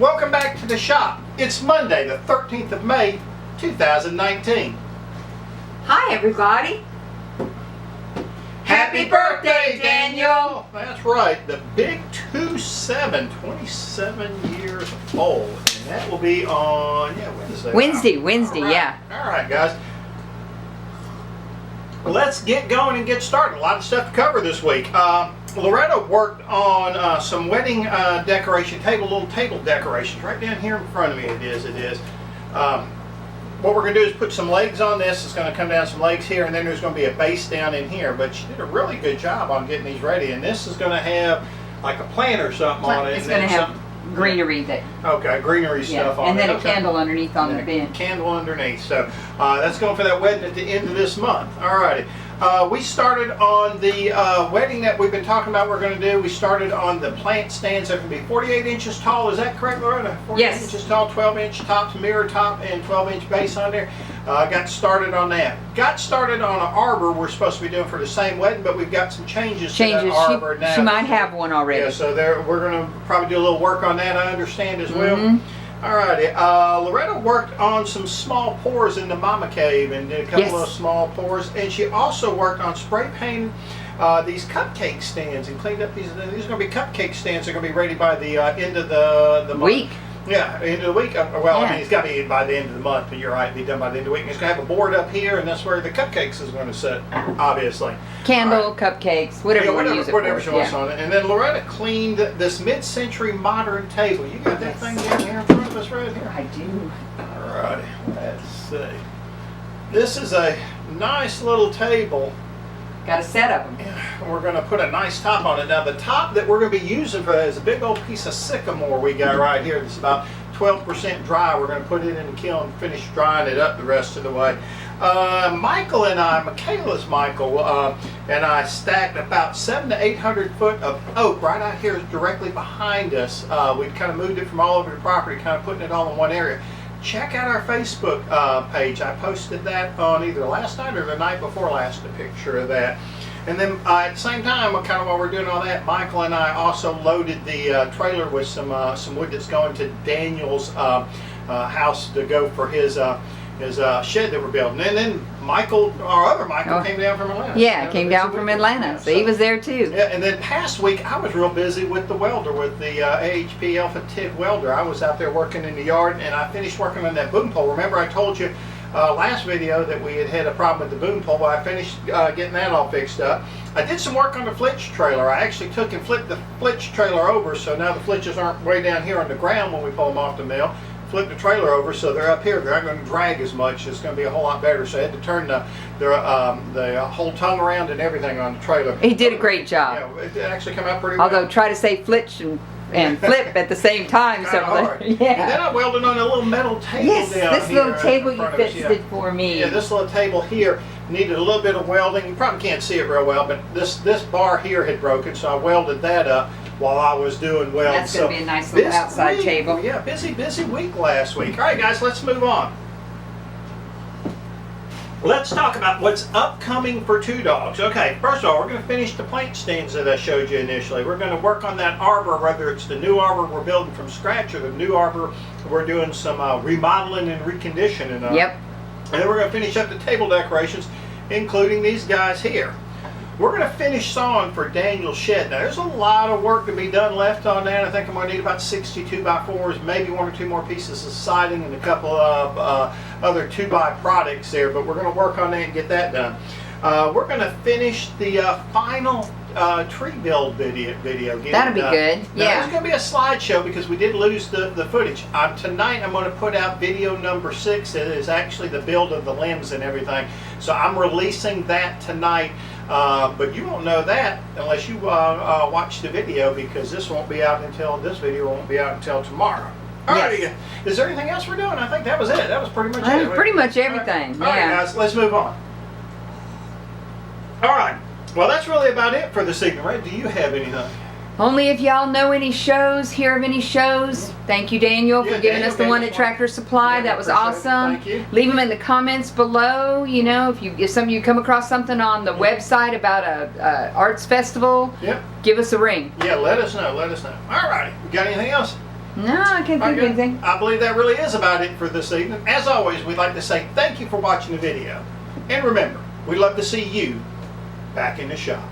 Welcome back to the shop. It's Monday, the 13th of May, 2019. Hi, everybody. Happy birthday, Daniel! That's right, the big 27, 27 years old. And that will be on, Wednesday. Wednesday, All right. yeah. All right, guys. Let's get going and get started. A lot of stuff to cover this week. Loretta worked on some wedding decoration, little table decorations right down here in front of me. It is. What we're going to do is put some legs on this. It's going to come down some legs here, and then there's going to be a base down in here. But she did a really good job on getting these ready. And this is going to have like a plant or something on it. It's going to have greenery greenery stuff on it. And then a candle underneath on the bin. Candle underneath. So that's going for that wedding at the end of this month. Alrighty. We started on the wedding that we've been talking about we're going to do. We started on the plant stands that can be 48 inches tall. Is that correct, Loretta? 48 yes. inches tall, 12-inch tops, mirror top, and 12-inch base on there. Got started on that. Got started on an arbor we're supposed to be doing for the same wedding, but we've got some changes to that arbor now. She might have one already. Yeah, so we're going to probably do a little work on that, I understand, as well. Alrighty, Loretta worked on some small pours in the mama cave and did a couple of small pours, and she also worked on spray painting these cupcake stands and cleaned up these. These are going to be cupcake stands. They're going to be ready by the end of the week. Month. Yeah, end of the week. Well, I mean, it's got to be by the end of the month, but you're right, be done by the end of the week. And it's going to have a board up here, and that's where the cupcakes is going to sit, obviously. Candle, cupcakes, whatever you want to use it for. Whatever she wants on it. And then Loretta cleaned this mid-century modern table. You got that thing down here in front of us right here? I do. All righty, let's see. This is a nice little table. Got a set of them. Yeah, we're going to put a nice top on it. Now the top that we're going to be using for that is a big old piece of sycamore we got right here. It's about 12% dry. We're going to put it in the kiln and finish drying it up the rest of the way. Michael and I, Michaela's Michael, and I stacked about 700 to 800 foot of oak right out here directly behind us. We kind of moved it from all over the property, kind of putting it all in one area. Check out our Facebook page. I posted that on either last night or the night before last, a picture of that. And then at the same time, kind of while we're doing all that, Michael and I also loaded the trailer with some wood that's going to Daniel's house to go for his shed that we're building. And then Michael, our other Michael, came down from Atlanta. Yeah, came down from Atlanta, so he was there too. Yeah, and then past week I was real busy with the welder, with the AHP Alpha TIG welder. I was out there working in the yard, and I finished working on that boom pole. Remember I told you last video that we had a problem with the boom pole. Well, I finished getting that all fixed up. I did some work on the flitch trailer. I actually took and flipped the flitch trailer over, so now the flitches aren't way down here on the ground when we pull them off the mill. Flip the trailer over so they're up here. They're not going to drag as much. It's going to be a whole lot better. So I had to turn the whole tongue around and everything on the trailer. He did a great job. Yeah, it actually came out pretty well. Although try to say flitch and flip at the same time. Kind of hard. Yeah. And then I welded on a little metal table down here. Yes, this little table you fixed it for me. Yeah, this little table here needed a little bit of welding. You probably can't see it real well, but this bar here had broken, so I welded that up while I was doing welding. That's going to be a nice little outside table. Yeah, busy week last week. All right, guys, let's move on. Let's talk about what's upcoming for Two Dogs. Okay, first of all, we're going to finish the plant stands that I showed you initially. We're going to work on that arbor, whether it's the new arbor we're building from scratch or the new arbor we're doing some remodeling and reconditioning of. Yep. And then we're going to finish up the table decorations, including these guys here. We're going to finish sawing for Daniel's shed. Now, there's a lot of work to be done left on that. I think I'm going to need about 62 by 4s, maybe 1 or 2 more pieces of siding and a couple of other 2x products there, but we're going to work on that and get that done. We're going to finish the final tree build video. That'll be good. Now, yeah. there's going to be a slideshow because we did lose the footage. Tonight I'm going to put out video number 6. It is actually the build of the limbs and everything. So I'm releasing that tonight. But you won't know that unless you watch the video, because this video won't be out until tomorrow. Alrighty, yes. Is there anything else we're doing? I think that was it. That was pretty much it. Pretty much everything. All right, guys, let's move on. All right. Well, that's really about it for this evening, right? Do you have anything? Only if y'all know any shows, hear of any shows. Thank you, Daniel, for giving us the one at Tractor Supply. Yeah, that was appreciate it. awesome. Thank you. Leave them in the comments below. You know, if some of you come across something on the website about a arts festival, Yep. give us a ring. Yeah, let us know. Let us know. All right. We got anything else? No, I can't think of anything. I believe that really is about it for this evening. As always, we'd like to say thank you for watching the video. And remember, we'd love to see you back in the shop.